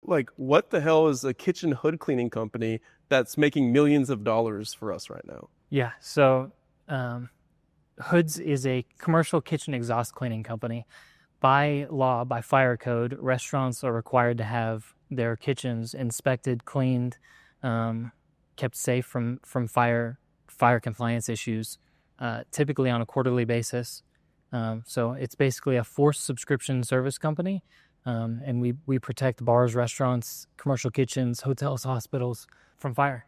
like, what the hell is a kitchen hood cleaning company that's making millions of dollars for us right now? Yeah. So Hoods is a commercial kitchen exhaust cleaning company. By law, by fire code, restaurants are required to have their kitchens inspected, cleaned, kept safe from fire compliance issues, typically on a quarterly basis. So it's basically a forced subscription service company, and we protect bars, restaurants, commercial kitchens, hotels, hospitals from fire.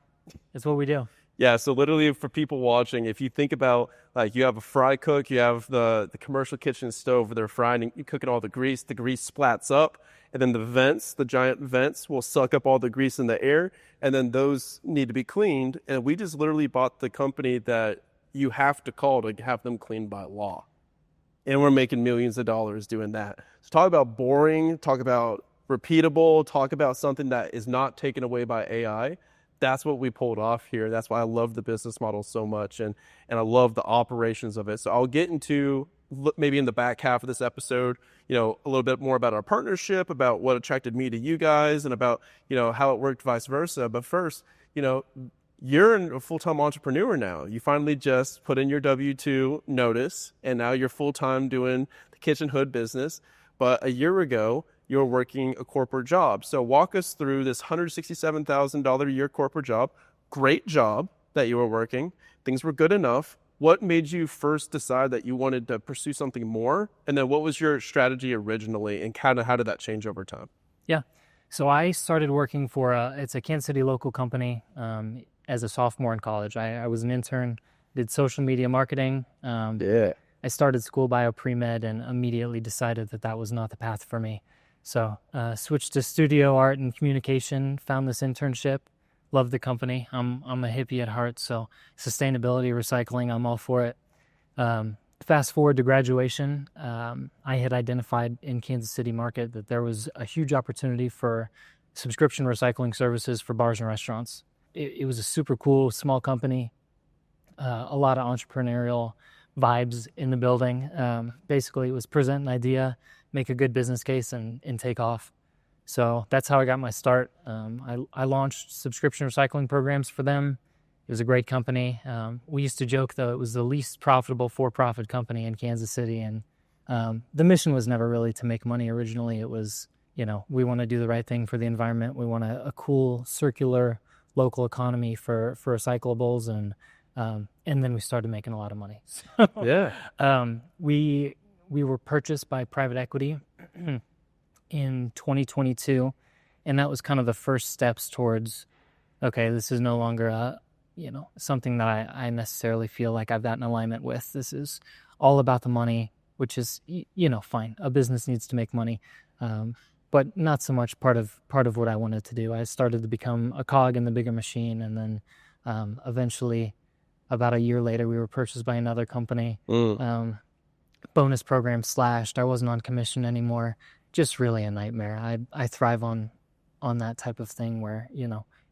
It's what we do. Yeah, so literally for people watching, if you think about like you have a fry cook, you have the commercial kitchen stove where they're frying and cooking all the grease splats up, and then the vents, the giant vents will suck up all the grease in the air, and then those need to be cleaned. And we just literally bought the company that you have to call to have them cleaned by law. And we're making millions of dollars doing that. So talk about boring, talk about repeatable, talk about something that is not taken away by AI. That's what we pulled off here. That's why I love the business model so much, and I love the operations of it. So I'll get into maybe in the back half of this episode, a little bit more about our partnership, about what attracted me to you guys, and about, how it worked vice versa. But first, you're a full-time entrepreneur now. You finally just put in your W-2 notice, and now you're full-time doing the kitchen hood business. But a year ago, you're working a corporate job. So walk us through this $167,000 a year corporate job. Great job that you were working. Things were good enough. What made you first decide that you wanted to pursue something more? And then what was your strategy originally, and kind of how did that change over time? Yeah. So I started working for it's a Kansas City local company as a sophomore in college. I was an intern, did social media marketing. Yeah. I started school bio pre-med and immediately decided that was not the path for me. So switched to studio art and communication, found this internship, loved the company. I'm a hippie at heart, so sustainability, recycling, I'm all for it. Fast forward to graduation, I had identified in Kansas City market that there was a huge opportunity for subscription recycling services for bars and restaurants. It was a super cool small company, a lot of entrepreneurial vibes in the building. Basically, it was present an idea, make a good business case, and take off. So that's how I got my start. I launched subscription recycling programs for them. It was a great company. We used to joke, though, it was the least profitable for-profit company in Kansas City. And the mission was never really to make money originally. It was, we want to do the right thing for the environment. We want a cool, circular, local economy for recyclables. And then we started making a lot of money. So, Yeah. We were purchased by private equity in 2022, and that was kind of the first steps towards, okay, this is no longer something that I necessarily feel like I've got an alignment with. This is all about the money, which is fine. A business needs to make money, but not so much part of what I wanted to do. I started to become a cog in the bigger machine, and then eventually, about a year later, we were purchased by another company. Bonus program slashed. I wasn't on commission anymore. Just really a nightmare. I thrive on that type of thing where,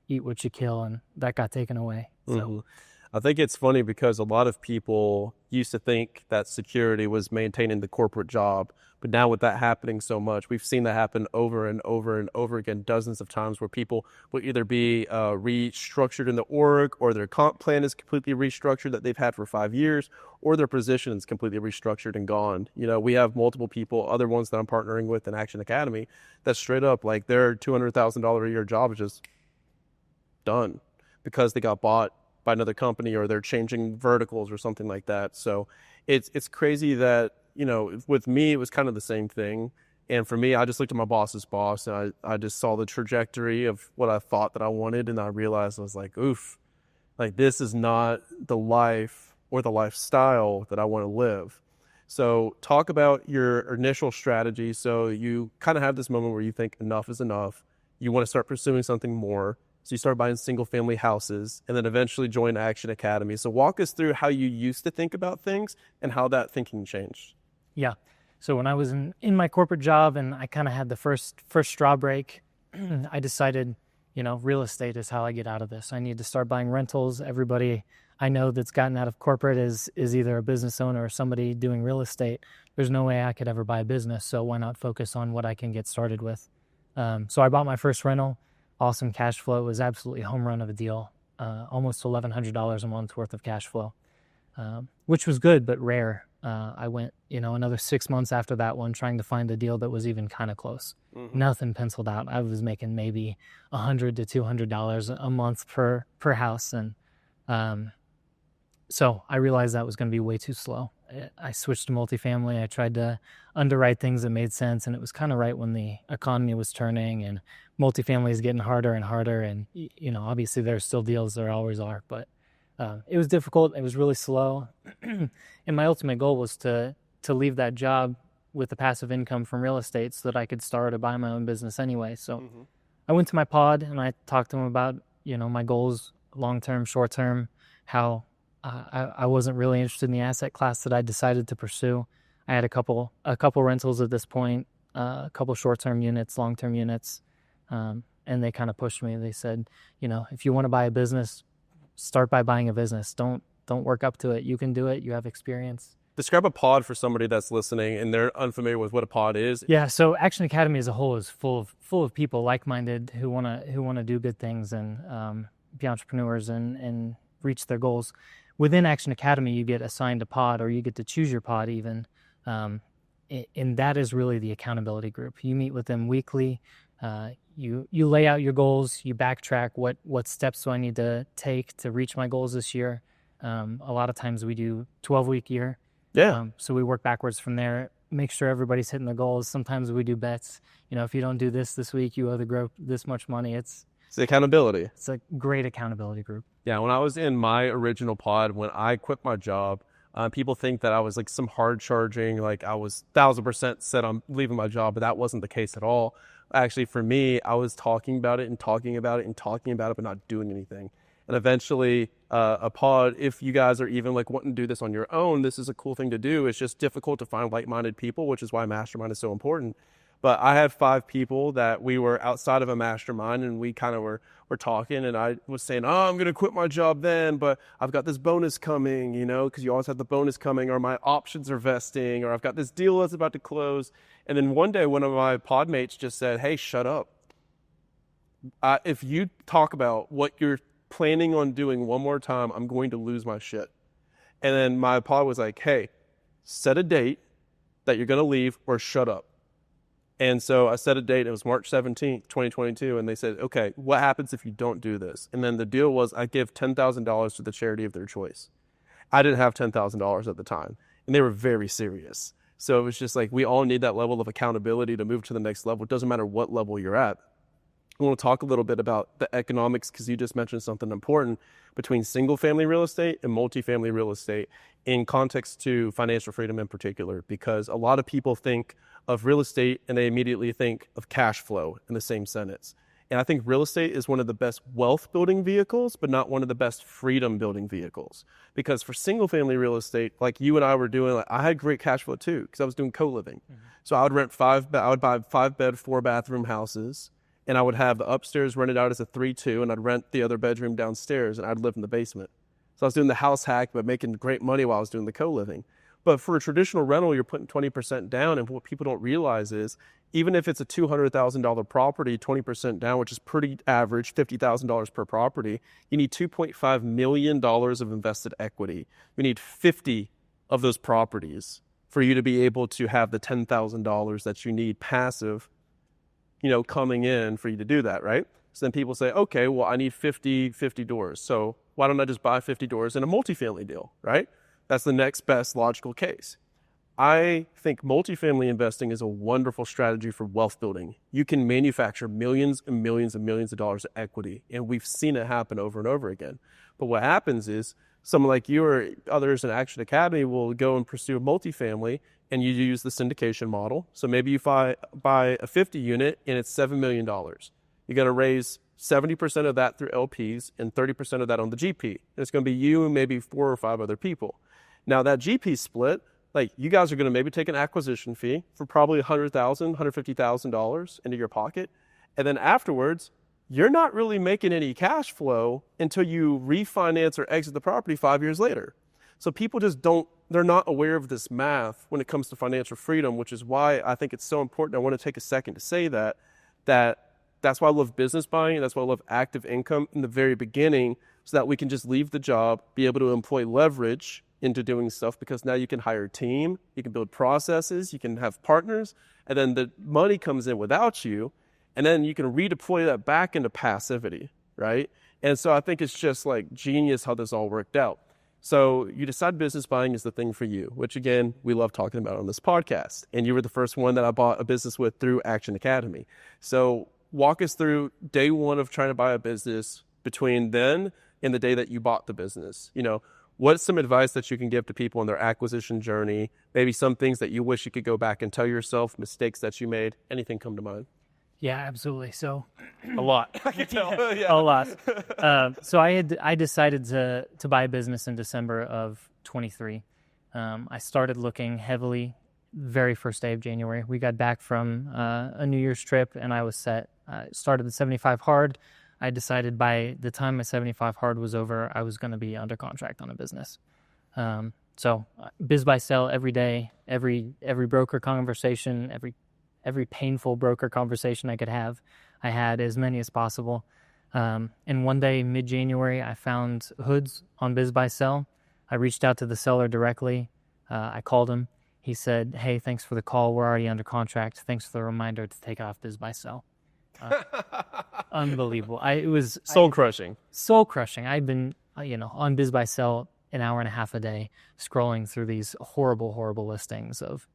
eat what you kill, and that got taken away. So I think it's funny because a lot of people used to think that security was maintaining the corporate job. But now with that happening so much, we've seen that happen over and over and over again, dozens of times, where people will either be restructured in the org, or their comp plan is completely restructured that they've had for 5 years, or their position is completely restructured and gone. We have multiple people, other ones that I'm partnering with in Action Academy, that straight up, like, their $200,000 a year job is just done because they got bought by another company, or they're changing verticals or something like that. So it's crazy that, with me, it was kind of the same thing. And for me, I just looked at my boss's boss, and I just saw the trajectory of what I thought that I wanted. And I realized, I was like, oof, like, this is not the life or the lifestyle that I want to live. So talk about your initial strategy. So you kind of have this moment where you think enough is enough. You want to start pursuing something more. So you start buying single family houses, and then eventually join Action Academy. So walk us through how you used to think about things and how that thinking changed. Yeah. So when I was in my corporate job and I kind of had the first straw break, I decided, real estate is how I get out of this. I need to start buying rentals. Everybody I know that's gotten out of corporate is either a business owner or somebody doing real estate. There's no way I could ever buy a business. So why not focus on what I can get started with? So I bought my first rental. Awesome cash flow. It was absolutely a home run of a deal. Almost $1,100 a month worth of cash flow, which was good but rare. I went, another 6 months after that one trying to find a deal that was even kind of close. Nothing penciled out. I was making maybe $100 to $200 a month per house, and so I realized that was going to be way too slow. I switched to multifamily. I tried to underwrite things that made sense, and it was kind of right when the economy was turning and multifamily is getting harder and harder. And obviously there's still deals, there always are, but it was difficult. It was really slow. And my ultimate goal was to leave that job with the passive income from real estate so that I could start or buy my own business anyway. So I went to my pod and I talked to him about, my goals, long-term, short-term, how I wasn't really interested in the asset class that I decided to pursue. I had a couple rentals at this point, a couple short-term units, long-term units, and they kind of pushed me. They said, if you want to buy a business, start by buying a business. Don't work up to it. You can do it. You have experience. Describe a pod for somebody that's listening and they're unfamiliar with what a pod is. Yeah, so Action Academy as a whole is full of people like-minded who wanna do good things and be entrepreneurs and reach their goals. Within Action Academy, you get assigned a pod, or you get to choose your pod even, and that is really the accountability group. You meet with them weekly. You lay out your goals. You backtrack what steps do I need to take to reach my goals this year. A lot of times we do 12-week year. Yeah. So we work backwards from there, make sure everybody's hitting the goals. Sometimes we do bets. If you don't do this week, you owe the group this much money. It's the accountability. It's a great accountability group. Yeah, when I was in my original pod, when I quit my job, people think that I was like some hard charging, like I was 1,000% set on leaving my job, but that wasn't the case at all. Actually, for me, I was talking about it and talking about it and talking about it, but not doing anything. And eventually, a pod, if you guys are even like wanting to do this on your own, this is a cool thing to do. It's just difficult to find like-minded people, which is why mastermind is so important. But I had 5 people that we were outside of a mastermind, and we kind of were talking, and I was saying, I'm going to quit my job then, but I've got this bonus coming, because you always have the bonus coming, or my options are vesting, or I've got this deal that's about to close. And then one day, one of my pod mates just said, hey, shut up. If you talk about what you're planning on doing one more time, I'm going to lose my shit. And then my pod was like, hey, set a date that you're going to leave or shut up. And so I set a date. It was March 17th, 2022. And they said, okay, what happens if you don't do this? And then the deal was I give $10,000 to the charity of their choice. I didn't have $10,000 at the time, and they were very serious. So it was just like, we all need that level of accountability to move to the next level. It doesn't matter what level you're at. I want to talk a little bit about the economics, because you just mentioned something important between single family real estate and multifamily real estate in context to financial freedom in particular, because a lot of people think of real estate and they immediately think of cash flow in the same sentence. And I think real estate is one of the best wealth building vehicles, but not one of the best freedom building vehicles. Because for single family real estate, like you and I were doing, like I had great cash flow too, because I was doing co-living. So I would buy 5-bed, 4-bathroom houses, and I would have the upstairs rented out as a 3-2, and I'd rent the other bedroom downstairs, and I'd live in the basement. So I was doing the house hack, but making great money while I was doing the co-living. But for a traditional rental, you're putting 20% down, and what people don't realize is, even if it's a $200,000 property, 20% down, which is pretty average, $50,000 per property, you need $2.5 million of invested equity. You need 50 of those properties for you to be able to have the $10,000 that you need passive, coming in for you to do that, right? So then people say, okay, well, I need 50 doors. So why don't I just buy 50 doors in a multifamily deal, right? That's the next best logical case. I think multifamily investing is a wonderful strategy for wealth building. You can manufacture millions and millions and millions of dollars of equity, and we've seen it happen over and over again. But what happens is someone like you or others in Action Academy will go and pursue multifamily, and you use the syndication model. So maybe you buy a 50 unit and it's $7 million. You got to raise 70% of that through LPs and 30% of that on the GP. And it's going to be you and maybe 4 or 5 other people. Now that GP split, like you guys are going to maybe take an acquisition fee for probably $100,000, $150,000 into your pocket. And then afterwards, you're not really making any cash flow until you refinance or exit the property 5 years later. So people just they're not aware of this math when it comes to financial freedom, which is why I think it's so important. I want to take a second to say that that's why I love business buying. That's why I love active income in the very beginning, so that we can just leave the job, be able to employ leverage into doing stuff, because now you can hire a team, you can build processes, you can have partners, and then the money comes in without you, and then you can redeploy that back into passivity, right? And so I think it's just like genius how this all worked out. So you decide business buying is the thing for you, which again, we love talking about on this podcast. And you were the first one that I bought a business with through Action Academy. So walk us through day one of trying to buy a business, between then and the day that you bought the business. What's some advice that you can give to people on their acquisition journey? Maybe some things that you wish you could go back and tell yourself, mistakes that you made, anything come to mind? Yeah, absolutely. So A lot. I can tell. Yeah. a lot. So I decided to buy a business in December of 23. I started looking heavily very first day of January. We got back from a New Year's trip, and I was set. Started the 75 hard. I decided by the time my 75 hard was over, I was going to be under contract on a business. So biz buy sell every day, every broker conversation, every painful broker conversation I could have, I had as many as possible. And one day, mid-January, I found Hoods on biz buy sell. I reached out to the seller directly. I called him. He said, "Hey, thanks for the call. We're already under contract. Thanks for the reminder to take off biz buy sell." Unbelievable. It was Soul crushing. soul crushing. I'd been, on biz buy sell an hour and a half a day, scrolling through these horrible listings of,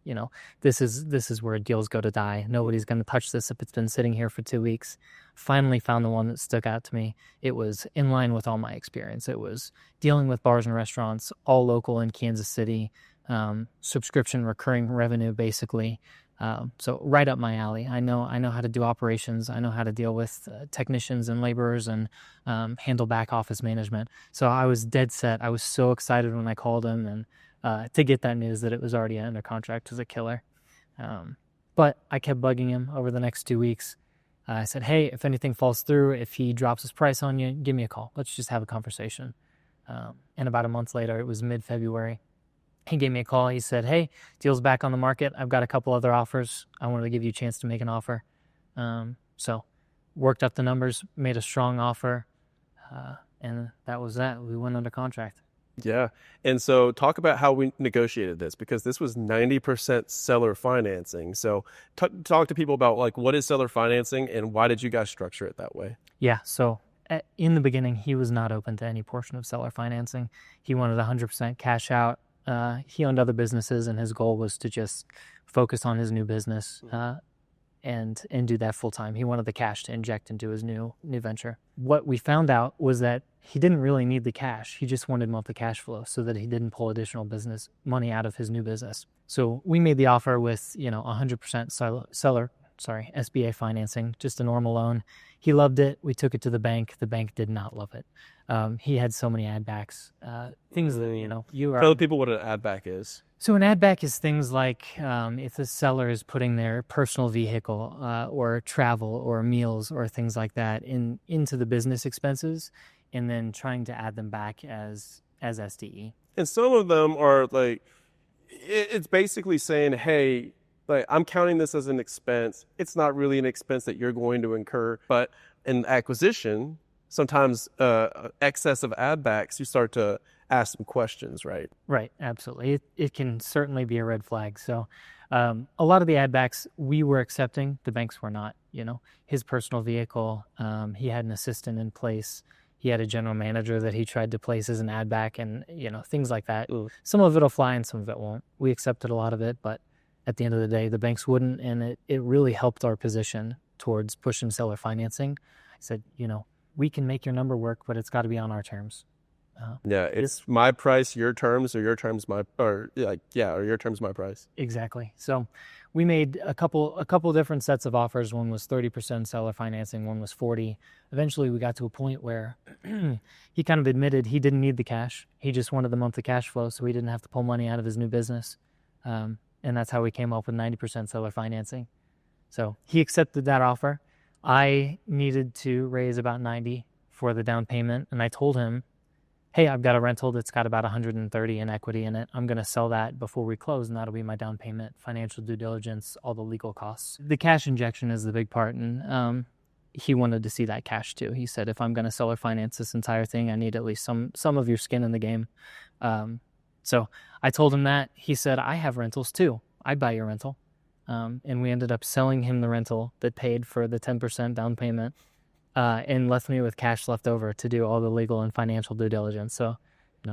this is where deals go to die. Nobody's going to touch this if it's been sitting here for 2 weeks. Finally found the one that stuck out to me. It was in line with all my experience. It was dealing with bars and restaurants, all local in Kansas City, subscription recurring revenue, basically. So right up my alley. I know how to do operations. I know how to deal with technicians and laborers and handle back office management. So I was dead set. I was so excited when I called him, and to get that news that it was already under contract was a killer. But I kept bugging him over the next 2 weeks. I said, "Hey, if anything falls through, if he drops his price on you, give me a call. Let's just have a conversation." And about a month later, it was mid-February. He gave me a call. He said, "Hey, deal's back on the market. I've got a couple other offers. I wanted to give you a chance to make an offer." So worked up the numbers, made a strong offer, and that was that. We went under contract. Yeah. And so talk about how we negotiated this, because this was 90% seller financing. So talk to people about like, what is seller financing and why did you guys structure it that way? Yeah, so in the beginning, he was not open to any portion of seller financing. He wanted 100% cash out. He owned other businesses, and his goal was to just focus on his new business and do that full time. He wanted the cash to inject into his new venture. What we found out was that he didn't really need the cash. He just wanted monthly cash flow so that he didn't pull additional business money out of his new business. So we made the offer with 100% seller SBA financing, just a normal loan. He loved it. We took it to the bank. The bank did not love it. He had so many ad backs, things that, Tell people what an ad back is. So an ad back is things like if the seller is putting their personal vehicle or travel or meals or things like that into the business expenses, and then trying to add them back as SDE. And some of them are like, it's basically saying, hey, like, I'm counting this as an expense. It's not really an expense that you're going to incur. But in acquisition, sometimes excess of ad backs, you start to ask some questions, right? Right, absolutely. It can certainly be a red flag. So a lot of the ad backs we were accepting, the banks were not. His personal vehicle, he had an assistant in place. He had a general manager that he tried to place as an ad back, and things like that. Ooh. Some of it'll fly and some of it won't. We accepted a lot of it, but at the end of the day, the banks wouldn't, and it really helped our position towards pushing seller financing. I said, we can make your number work, but it's got to be on our terms. Yeah, it's my price, your terms, or your terms or your terms, my price. Exactly. So we made a couple different sets of offers. One was 30% seller financing, one was 40. Eventually, we got to a point where he kind of admitted he didn't need the cash. He just wanted the monthly cash flow, so he didn't have to pull money out of his new business. And that's how we came up with 90% seller financing. So he accepted that offer. I needed to raise about 90 for the down payment, and I told him, hey, I've got a rental that's got about 130 in equity in it. I'm going to sell that before we close, and that'll be my down payment, financial due diligence, all the legal costs. The cash injection is the big part, and he wanted to see that cash too. He said, if I'm going to sell or finance this entire thing, I need at least some of your skin in the game. So I told him that. He said, I have rentals too. I'd buy your rental. And we ended up selling him the rental that paid for the 10% down payment, and left me with cash left over to do all the legal and financial due diligence. So,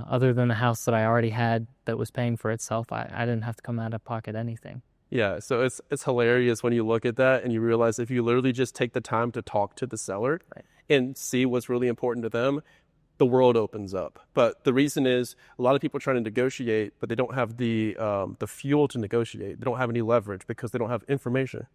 other than the house that I already had that was paying for itself, I didn't have to come out of pocket anything. Yeah, so it's hilarious when you look at that and you realize if you literally just take the time to talk to the seller Right. and see what's really important to them, the world opens up. But the reason is a lot of people are trying to negotiate, but they don't have the fuel to negotiate. They don't have any leverage because they don't have information.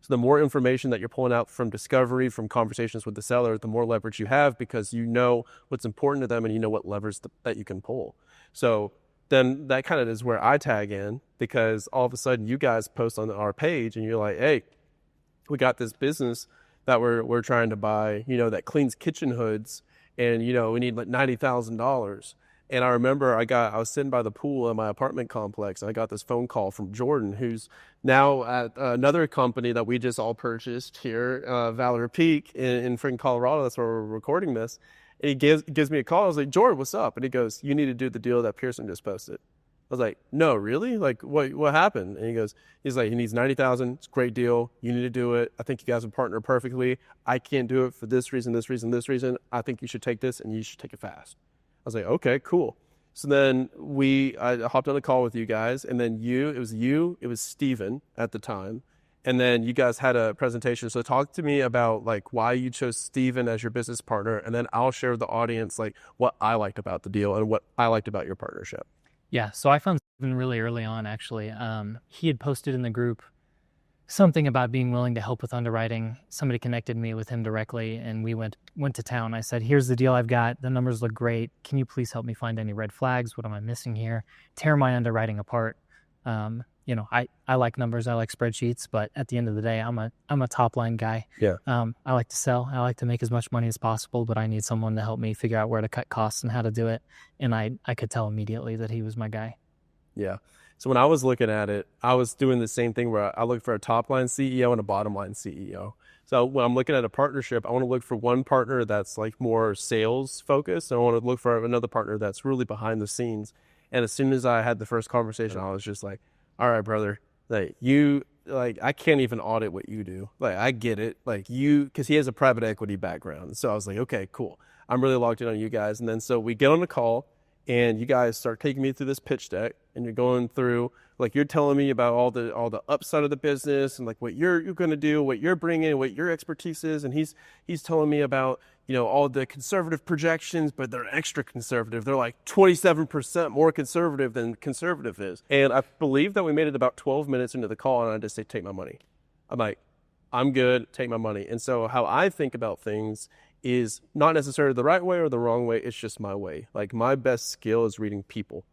So the more information that you're pulling out from discovery, from conversations with the seller, the more leverage you have because you know what's important to them and you know what levers that you can pull. So then that kind of is where I tag in because all of a sudden you guys post on our page and you're like, hey, we got this business that we're trying to buy, that cleans kitchen hoods and, we need like $90,000. And I remember I was sitting by the pool in my apartment complex and I got this phone call from Jordan, who's now at another company that we just all purchased here, Valor Peak in freaking Colorado. That's where we're recording this. And he gives me a call. I was like, Jordan, what's up? And he goes, you need to do the deal that Pearson just posted. I was like, no, really? Like, what happened? And he's like, he needs 90,000. It's a great deal. You need to do it. I think you guys would partner perfectly. I can't do it for this reason, this reason, this reason. I think you should take this and you should take it fast. I was like, okay, cool. So then I hopped on a call with you guys, and then it was Steven at the time, and then you guys had a presentation. So talk to me about like why you chose Steven as your business partner, and then I'll share with the audience like what I liked about the deal and what I liked about your partnership. Yeah, so I found Steven really early on, actually. He had posted in the group something about being willing to help with underwriting. Somebody connected me with him directly, and we went to town. I said, here's the deal I've got. The numbers look great. Can you please help me find any red flags? What am I missing here? Tear my underwriting apart. I like numbers. I like spreadsheets, but at the end of the day, I'm a top line guy. Yeah. I like to sell. I like to make as much money as possible, but I need someone to help me figure out where to cut costs and how to do it. And I could tell immediately that he was my guy. Yeah. So when I was looking at it, I was doing the same thing where I look for a top line CEO and a bottom line CEO. So when I'm looking at a partnership, I want to look for one partner that's like more sales focused. And I want to look for another partner that's really behind the scenes. And as soon as I had the first conversation, I was just like, all right, brother, I can't even audit what you do. Like, I get it. Like because he has a private equity background. So I was like, okay, cool. I'm really locked in on you guys. And then so we get on the call and you guys start taking me through this pitch deck and you're going through, like, you're telling me about all the upside of the business and like what you're going to do, what you're bringing, what your expertise is. And he's telling me about, all the conservative projections, but they're extra conservative. They're like 27% more conservative than conservative is. And I believe that we made it about 12 minutes into the call and I just say, take my money. I'm like, I'm good, take my money. And so how I think about things is not necessarily the right way or the wrong way. It's just my way. Like, my best skill is reading people.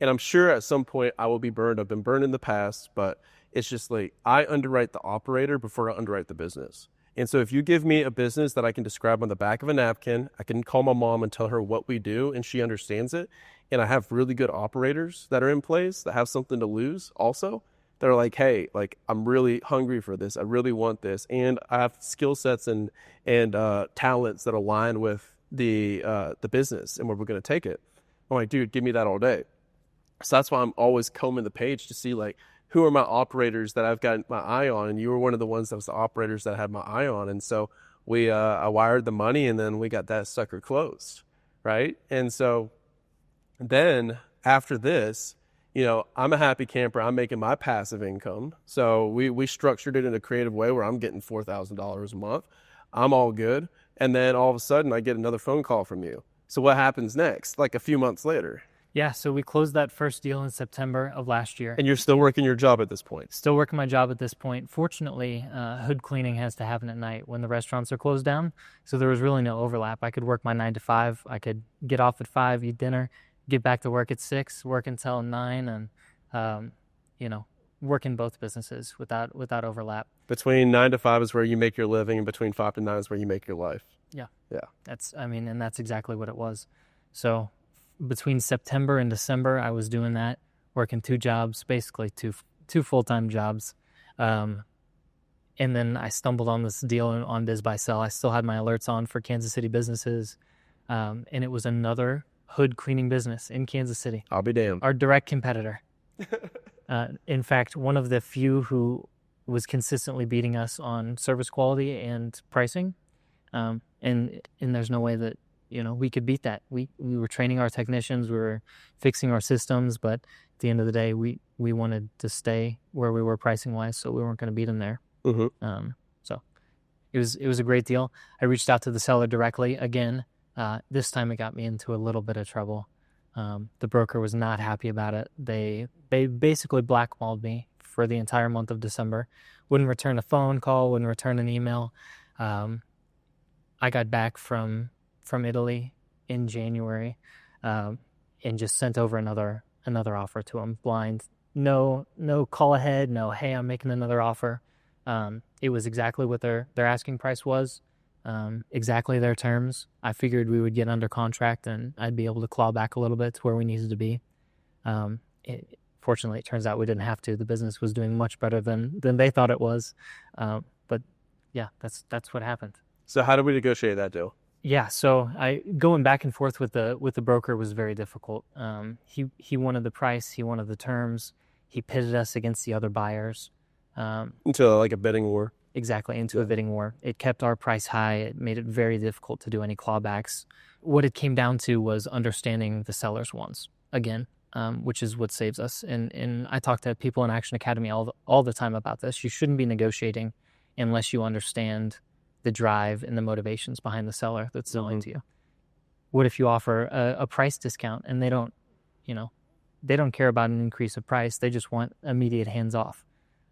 And I'm sure at some point I will be burned. I've been burned in the past, but it's just like I underwrite the operator before I underwrite the business. And so if you give me a business that I can describe on the back of a napkin, I can call my mom and tell her what we do and she understands it. And I have really good operators that are in place that have something to lose also. They're like, hey, like, I'm really hungry for this. I really want this. And I have skill sets and talents that align with the business and where we're going to take it. I'm like, dude, give me that all day. So that's why I'm always combing the page to see, like, who are my operators that I've got my eye on? And you were one of the ones that was the operators that I had my eye on. And so I wired the money and then we got that sucker closed, right? And so then after this, I'm a happy camper. I'm making my passive income. So we structured it in a creative way where I'm getting $4,000 a month. I'm all good. And then all of a sudden I get another phone call from you. So what happens next? Like a few months later. Yeah, so we closed that first deal in September of last year. And you're still working your job at this point? Still working my job at this point. Fortunately, hood cleaning has to happen at night when the restaurants are closed down. So there was really no overlap. I could work my 9 to 5. I could get off at 5, eat dinner, get back to work at 6, work until 9, and work in both businesses without overlap. Between 9 to 5 is where you make your living, and between 5 to 9 is where you make your life. Yeah. Yeah. That's exactly what it was. So between September and December, I was doing that, working 2 jobs, basically two full-time jobs. Um, and then I stumbled on this deal on Biz Buy Sell. I still had my alerts on for Kansas City businesses, and it was another hood cleaning business in Kansas City, I'll be damned. our direct competitor. In fact, one of the few who was consistently beating us on service quality and pricing, and there's no way that we could beat that. We were training our technicians, we were fixing our systems, but at the end of the day, we wanted to stay where we were pricing wise, so we weren't going to beat them there. Mm-hmm. So it was a great deal. I reached out to the seller directly again. This time it got me into a little bit of trouble. The broker was not happy about it. They basically blackballed me for the entire month of December. Wouldn't return a phone call, wouldn't return an email. I got back from Italy in January, and just sent over another offer to them blind. No call ahead. No, hey, I'm making another offer. It was exactly what their asking price was, exactly their terms. I figured we would get under contract and I'd be able to claw back a little bit to where we needed to be. Fortunately, it turns out we didn't have to. The business was doing much better than they thought it was. But yeah, that's what happened. So how did we negotiate that deal? Yeah, so going back and forth with the broker was very difficult. He wanted the price, he wanted the terms, he pitted us against the other buyers. Into like a bidding war. Exactly, into a bidding war. It kept our price high. It made it very difficult to do any clawbacks. What it came down to was understanding the seller's wants again, which is what saves us. And I talk to people in Action Academy all the time about this. You shouldn't be negotiating unless you understand the drive and the motivations behind the seller that's selling to you. What if you offer a price discount and they don't care about an increase of price? They just want immediate hands off.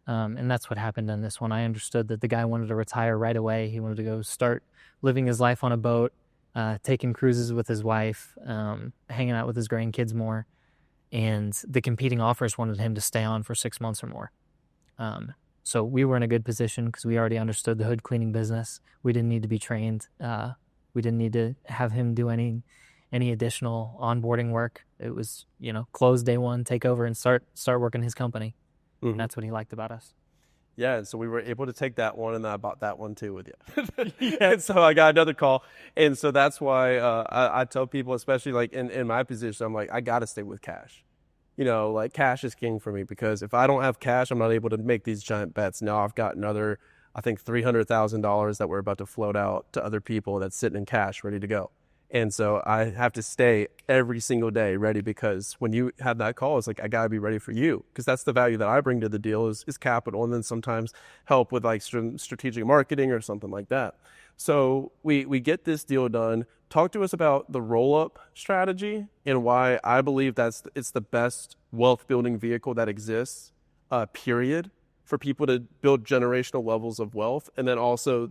And that's what happened in this one. I understood that the guy wanted to retire right away. He wanted to go start living his life on a boat, taking cruises with his wife, hanging out with his grandkids more. And the competing offers wanted him to stay on for 6 months or more. So we were in a good position because we already understood the hood cleaning business. We didn't need to be trained. We didn't need to have him do any additional onboarding work. It was, close day one, take over and start working his company. Mm-hmm. And that's what he liked about us. Yeah, and so we were able to take that one, and I bought that one too with you. Yeah. And so I got another call, and so that's why I tell people, especially like in my position, I'm like, I got to stay with cash. Like cash is king for me, because if I don't have cash, I'm not able to make these giant bets. Now I've got another, I think $300,000 that we're about to float out to other people that's sitting in cash ready to go. And so I have to stay every single day ready, because when you have that call, it's like, I gotta be ready for you, because that's the value that I bring to the deal is capital, and then sometimes help with like strategic marketing or something like that. So we get this deal done. Talk to us about the roll-up strategy and why I believe it's the best wealth building vehicle that exists, period, for people to build generational levels of wealth. And then also,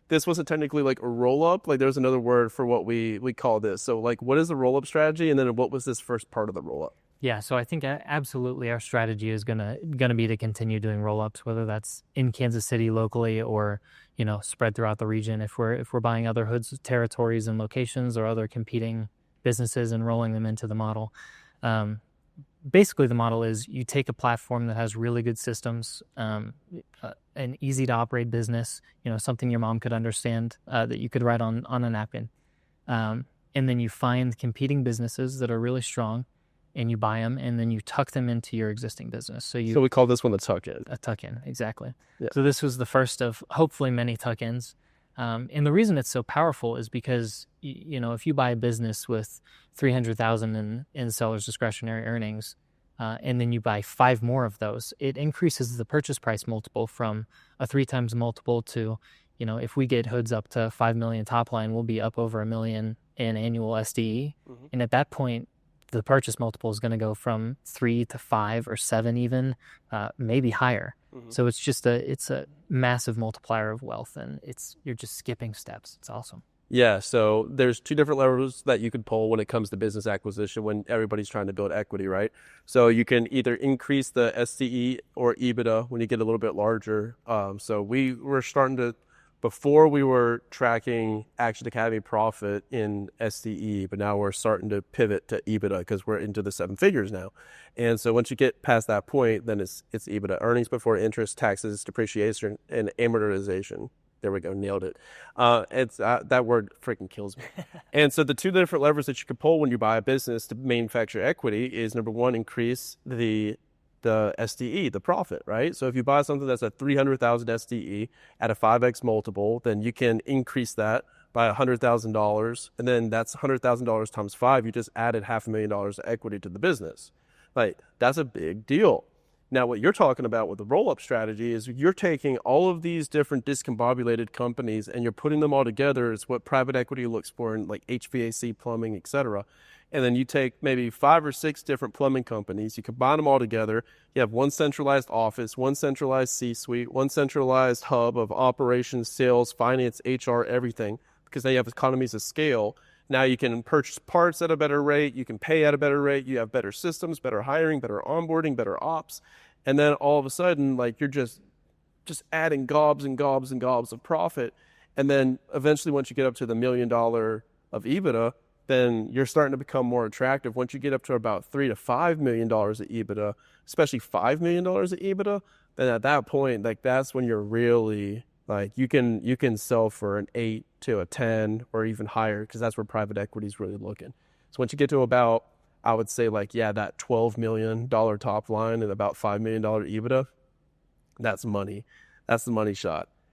this wasn't technically like a roll-up. Like there's another word for what we call this. So like, what is the roll-up strategy? And then what was this first part of the roll-up? Yeah, so I think absolutely our strategy is gonna be to continue doing roll-ups, whether that's in Kansas City locally or spread throughout the region. If we're buying other hoods territories and locations or other competing businesses and rolling them into the model. Basically, the model is you take a platform that has really good systems, an easy to operate business, something your mom could understand, that you could write on a napkin, and then you find competing businesses that are really strong, and you buy them, and then you tuck them into your existing business. So we call this one the tuck-in. A tuck-in, exactly. Yeah. So this was the first of hopefully many tuck-ins. And the reason it's so powerful is because, if you buy a business with $300,000 in seller's discretionary earnings, and then you buy 5 more of those, it increases the purchase price multiple from a 3 times multiple to, if we get hoods up to 5 million top line, we'll be up over $1 million in annual SDE. Mm-hmm. And at that point, the purchase multiple is going to go from 3 to 5 or 7 even, maybe higher. Mm-hmm. So it's a massive multiplier of wealth, and you're just skipping steps. It's awesome. Yeah, so there's 2 different levers that you could pull when it comes to business acquisition when everybody's trying to build equity, right? So you can either increase the SDE or EBITDA when you get a little bit larger. So we were starting to Before we were tracking Action Academy profit in SDE, but now we're starting to pivot to EBITDA because we're into the 7 figures now. And so once you get past that point, then it's EBITDA, earnings before interest, taxes, depreciation, and amortization. There we go, nailed it. It's that word freaking kills me. And so the two different levers that you can pull when you buy a business to manufacture equity is, number one, increase the SDE, the profit, right? So if you buy something that's a 300,000 SDE at a 5x multiple, then you can increase that by $100,000, and then that's $100,000 times 5. You just added $500,000 of equity to the business. Like, that's a big deal. Now, what you're talking about with the roll-up strategy is you're taking all of these different discombobulated companies and you're putting them all together. It's what private equity looks for in like HVAC, plumbing, etc. And then you take maybe 5 or 6 different plumbing companies, you combine them all together. You have one centralized office, one centralized C-suite, one centralized hub of operations, sales, finance, HR, everything, because they have economies of scale. Now you can purchase parts at a better rate. You can pay at a better rate. You have better systems, better hiring, better onboarding, better ops. And then all of a sudden, like, you're just adding gobs and gobs and gobs of profit. And then eventually, once you get up to the $1 million of EBITDA, then you're starting to become more attractive. Once you get up to about $3 to $5 million of EBITDA, especially $5 million of EBITDA, then at that point, like, that's when you're really like, you can sell for an 8 to a 10 or even higher, because that's where private equity is really looking. So once you get to about, I would say, like, yeah, that $12 million top line and about $5 million EBITDA, that's money. That's the money shot.